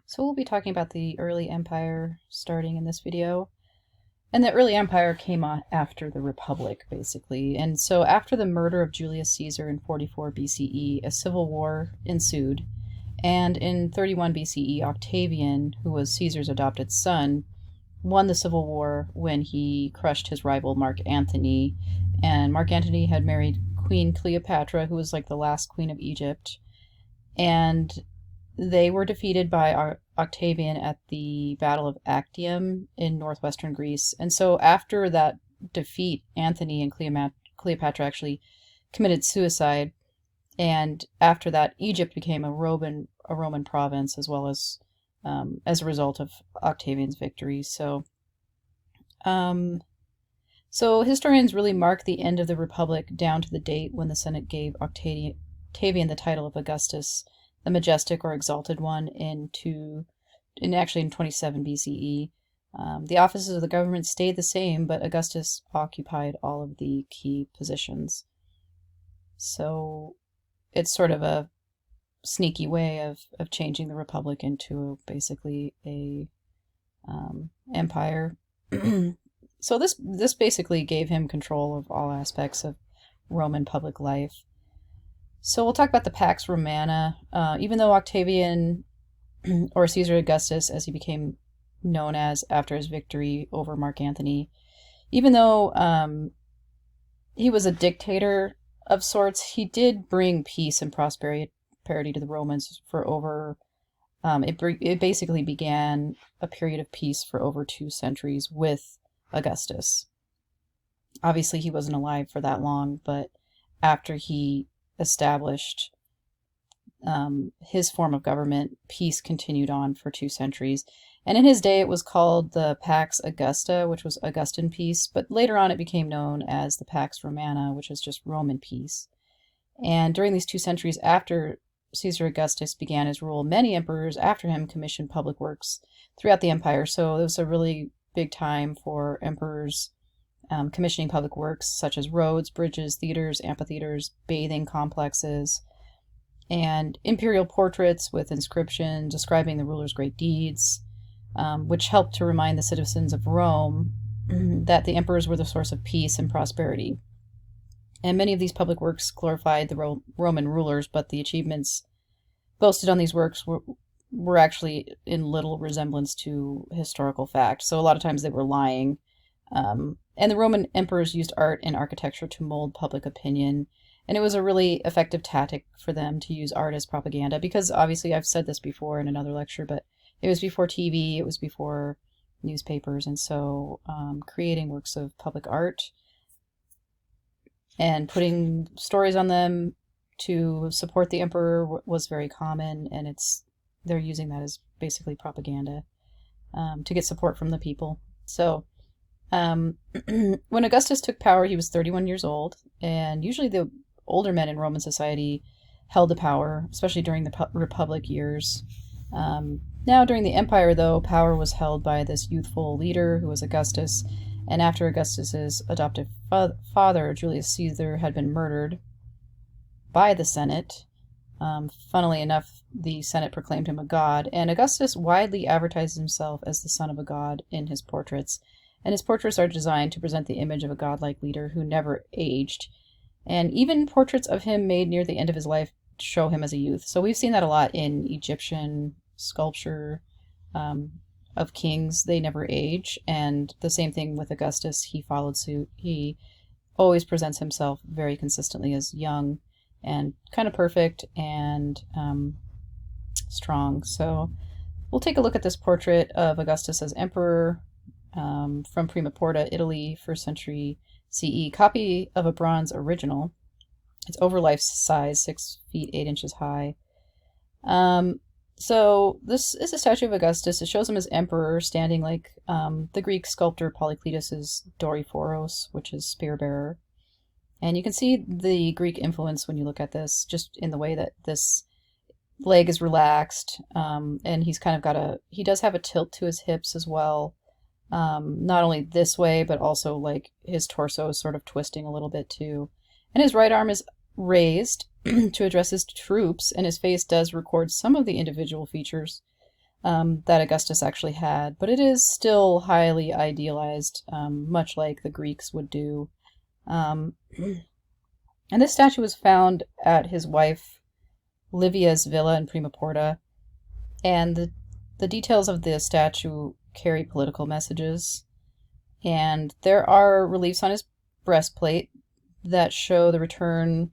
So we'll be talking about the early empire starting in this video. And the early empire came on after the Republic, basically. And so after the murder of Julius Caesar in 44 BCE, a civil war ensued. And in 31 BCE, Octavian, who was Caesar's adopted son, won the civil war when he crushed his rival Mark Antony. And Mark Antony had married Queen Cleopatra, who was like the last queen of Egypt. And they were defeated by Octavian at the Battle of Actium in northwestern Greece. And so after that defeat, Antony and Cleopatra actually committed suicide. And after that, Egypt became a Roman province, as well as a result of Octavian's victory. So historians really mark the end of the Republic down to the date when the Senate gave Octavian the title of Augustus, the majestic or exalted one, in 27 BCE. The offices of the government stayed the same, but Augustus occupied all of the key positions. So it's sort of a sneaky way of changing the Republic into basically a empire. So this basically gave him control of all aspects of Roman public life. So we'll talk about the Pax Romana. Even though Octavian, or Caesar Augustus, as he became known as after his victory over Mark Antony, even though he was a dictator of sorts, he did bring peace and prosperity to the Romans for over. It basically began a period of peace for over 2 centuries with Augustus. Obviously, he wasn't alive for that long, but after he established his form of government, peace continued on for 2 centuries. And in his day, it was called the Pax Augusta, which was Augustan peace, but later on it became known as the Pax Romana, which is just Roman peace. And during these 2 centuries after Caesar Augustus began his rule, many emperors after him commissioned public works throughout the empire. So it was a really big time for emperors commissioning public works such as roads, bridges, theaters, amphitheaters, bathing complexes, and imperial portraits with inscriptions describing the ruler's great deeds, which helped to remind the citizens of Rome that the emperors were the source of peace and prosperity. And many of these public works glorified the Roman rulers, but the achievements boasted on these works were actually in little resemblance to historical fact. So a lot of times they were lying. And the Roman emperors used art and architecture to mold public opinion. And it was a really effective tactic for them to use art as propaganda, because obviously I've said this before in another lecture, but it was before TV, it was before newspapers. And so creating works of public art and putting stories on them to support the emperor was very common, and they're using that as basically propaganda to get support from the people. So when Augustus took power, he was 31 years old, and usually the older men in Roman society held the power, especially during the Republic years. Now, during the Empire, though, power was held by this youthful leader who was Augustus, and after Augustus's adoptive father, Julius Caesar, had been murdered by the Senate. Funnily enough, the Senate proclaimed him a god, and Augustus widely advertised himself as the son of a god in his portraits. And his portraits are designed to present the image of a godlike leader who never aged. And even portraits of him made near the end of his life show him as a youth. So we've seen that a lot in Egyptian sculpture of kings. They never age. And the same thing with Augustus. He followed suit. He always presents himself very consistently as young and kind of perfect and strong. So we'll take a look at this portrait of Augustus as emperor from Prima Porta, Italy, 1st century CE. Copy of a bronze original. It's over life size, 6 feet 8 inches high. So this is a statue of Augustus. It shows him as emperor, standing like the Greek sculptor Polycletus's Doryphoros, which is spear bearer. And you can see the Greek influence when you look at this, just in the way that this leg is relaxed, and he's kind of he does have a tilt to his hips as well. Not only this way, but also like his torso is sort of twisting a little bit too. And his right arm is raised to address his troops, and his face does record some of the individual features that Augustus actually had, but it is still highly idealized, much like the Greeks would do. Um, and this statue was found at his wife Livia's villa in Prima Porta, and the details of the statue carry political messages. And there are reliefs on his breastplate that show the return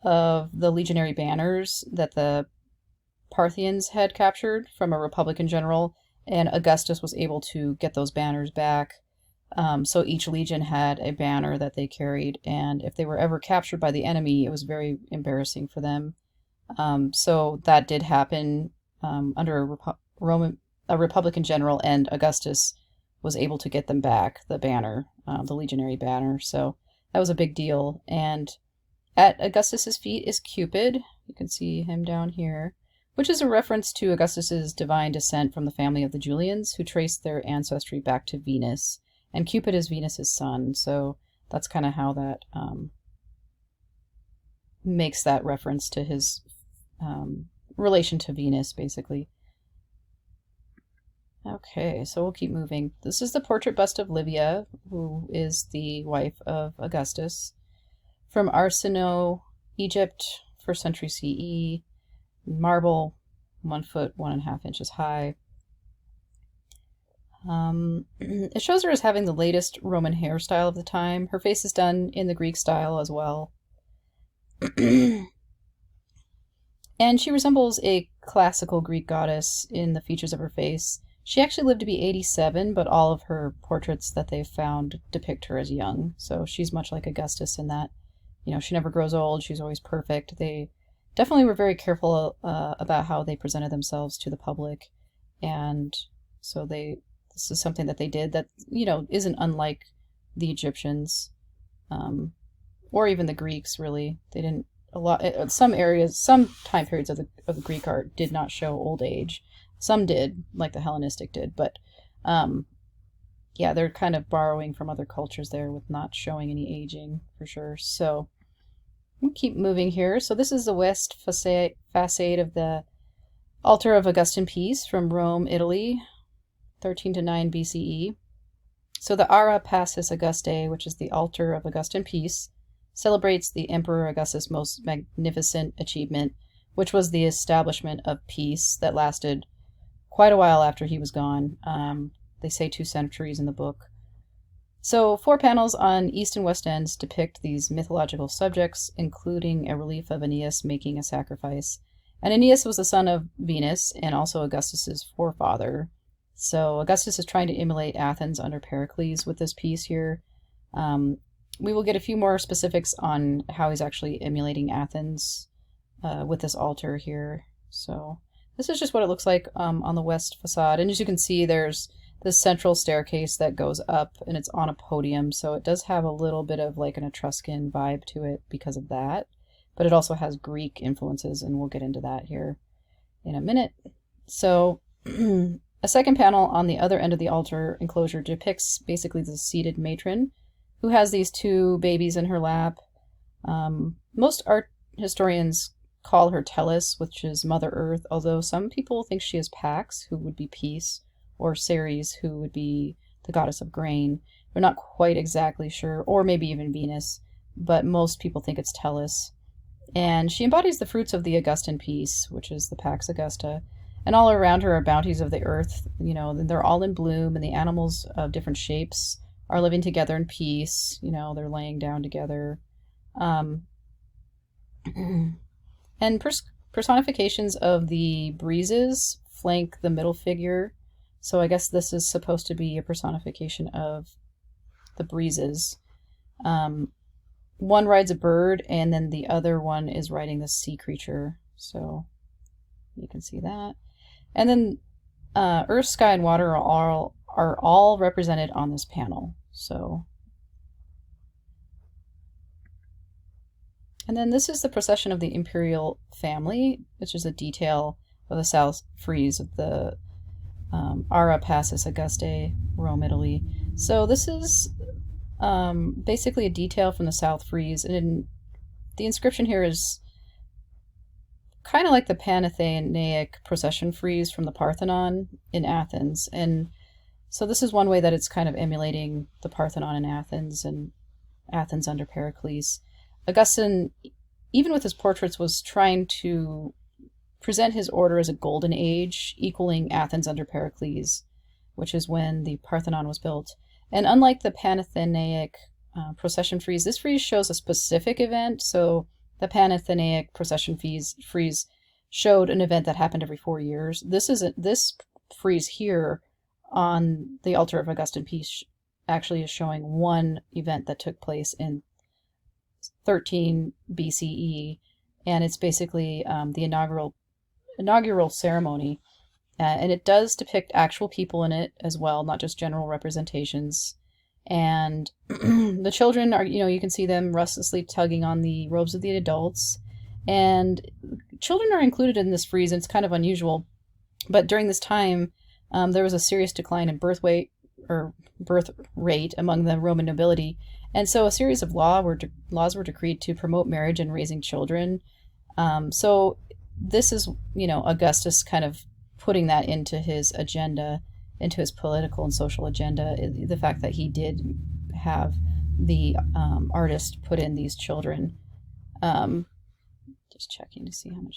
of the legionary banners that the Parthians had captured from a Republican general, and Augustus was able to get those banners back. So each legion had a banner that they carried, and if they were ever captured by the enemy, it was very embarrassing for them. So that did happen under a Republican general, and Augustus was able to get them back, the banner, the legionary banner. So that was a big deal. And at Augustus's feet is Cupid. You can see him down here, which is a reference to Augustus's divine descent from the family of the Julians, who traced their ancestry back to Venus. And Cupid is Venus's son, so that's kind of how that makes that reference to his relation to Venus, basically. Okay, so we'll keep moving. This is the portrait bust of Livia, who is the wife of Augustus, from Arsinoe, Egypt, 1st century CE, marble, 1 foot, 1.5 inches high. It shows her as having the latest Roman hairstyle of the time. Her face is done in the Greek style as well. And she resembles a classical Greek goddess in the features of her face. She actually lived to be 87, but all of her portraits that they've found depict her as young. So she's much like Augustus in that, she never grows old. She's always perfect. They definitely were very careful about how they presented themselves to the public. And so this is something that they did that, isn't unlike the Egyptians, or even the Greeks, really. They didn't, some areas, some time periods of the Greek art did not show old age. Some did, like the Hellenistic did, but yeah, they're kind of borrowing from other cultures there with not showing any aging for sure. So we'll keep moving here. So this is the west facade of the altar of Augustan Peace from Rome, Italy, 13 to 9 BCE. So the Ara Passus Augustae, which is the altar of Augustan Peace, celebrates the Emperor Augustus' most magnificent achievement, which was the establishment of peace that lasted quite a while after he was gone. They say 2 centuries in the book. So 4 panels on east and west ends depict these mythological subjects, including a relief of Aeneas making a sacrifice. And Aeneas was the son of Venus and also Augustus's forefather. So Augustus is trying to emulate Athens under Pericles with this piece here. We will get a few more specifics on how he's actually emulating Athens with this altar here. So this is just what it looks like on the west facade. And as you can see, there's this central staircase that goes up, and it's on a podium. So it does have a little bit of like an Etruscan vibe to it because of that. But it also has Greek influences, and we'll get into that here in a minute. So a second panel on the other end of the altar enclosure depicts basically the seated matron who has these 2 babies in her lap. Most art historians call her Telus, which is Mother Earth, although some people think she is Pax, who would be peace, or Ceres, who would be the goddess of grain. They're not quite exactly sure, or maybe even Venus, but most people think it's Telus. And she embodies the fruits of the Augustan peace, which is the Pax Augusta. And all around her are bounties of the earth, they're all in bloom, and the animals of different shapes are living together in peace, they're laying down together. And personifications of the breezes flank the middle figure. So I guess this is supposed to be a personification of the breezes. One rides a bird, and then the other one is riding the sea creature. So you can see that. And then earth, sky, and water are all represented on this panel. So, and then this is the procession of the Imperial Family, which is a detail of the south frieze of the Ara Passus Augustae, Rome, Italy. So this is basically a detail from the south frieze, and the inscription here is kind of like the Panathenaic procession frieze from the Parthenon in Athens. And so this is one way that it's kind of emulating the Parthenon in Athens and Athens under Pericles. Augustine, even with his portraits, was trying to present his order as a golden age, equaling Athens under Pericles, which is when the Parthenon was built. And unlike the Panathenaic procession frieze, this frieze shows a specific event. So the Panathenaic procession frieze showed an event that happened every 4 years. This frieze here on the altar of Augustine Peace actually is showing one event that took place in 13 BCE, and it's basically the inaugural ceremony, and it does depict actual people in it as well, not just general representations. And the children are, you can see them restlessly tugging on the robes of the adults, and children are included in this frieze, and it's kind of unusual. But during this time, there was a serious decline in birth rate among the Roman nobility, and so a series of laws were decreed to promote marriage and raising children. So this is, Augustus kind of putting that into his agenda, into his political and social agenda, the fact that he did have the artist put in these children. Just checking to see how much